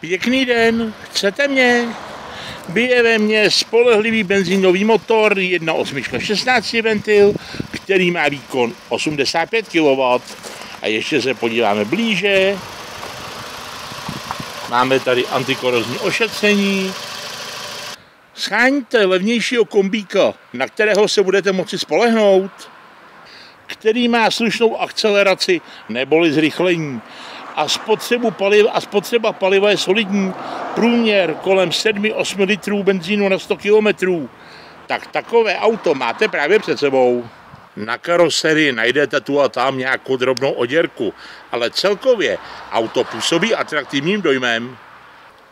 Pěkný den, chcete mě? Bije ve mně spolehlivý benzínový motor 1.8 16 ventil, který má výkon 85 kW. A ještě se podíváme blíže. Máme tady antikorozní ošetření. Scháňte levnějšího kombíka, na kterého se budete moci spolehnout, který má slušnou akceleraci neboli zrychlení. A spotřeba paliva je solidní, průměr kolem 7-8 litrů benzínu na 100 km. Tak takové auto máte právě před sebou. Na karoserii najdete tu a tam nějakou drobnou oděrku, ale celkově auto působí atraktivním dojmem.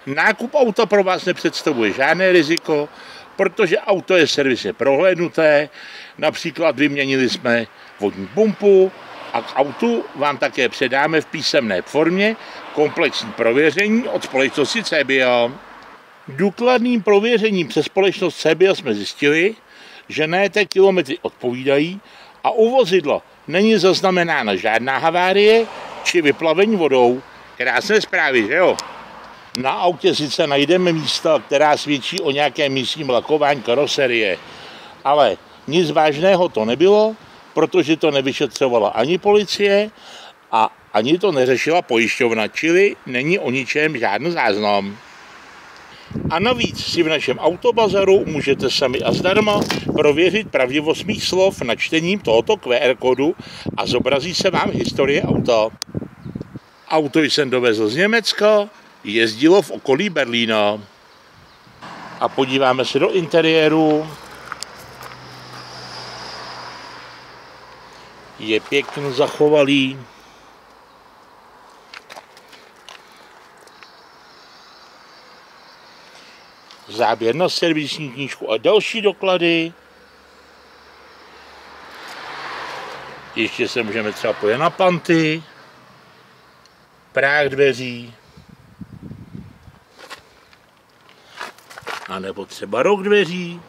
Nákup auta pro vás nepředstavuje žádné riziko, protože auto je servisně prohlédnuté, například vyměnili jsme vodní pumpu, a k autu vám také předáme v písemné formě komplexní prověření od společnosti CBIO. Důkladným prověřením přes společnost CBIO jsme zjistili, že najeté kilometry odpovídají a u vozidla není zaznamenána žádná havárie či vyplavení vodou. Krásné zprávy, že jo? Na autě sice najdeme místa, která svědčí o nějakém místním lakování karoserie, ale nic vážného to nebylo, protože to nevyšetřovala ani policie a ani to neřešila pojišťovna, čili není o ničem žádný záznam. A navíc si v našem autobazaru můžete sami a zdarma prověřit pravdivost mých slov načtením tohoto QR kódu a zobrazí se vám historie auta. Auto jsem dovezl z Německa, jezdilo v okolí Berlína. A podíváme se do interiéru. Je pěkně zachovalý. Záběr na servisní knížku a další doklady. Ještě se můžeme třeba podívat na panty, práh dveří, a nebo třeba roh dveří.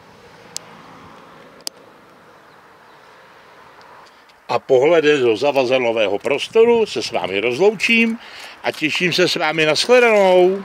A pohledem do zavazadlového prostoru se s vámi rozloučím a těším se s vámi na shledanou.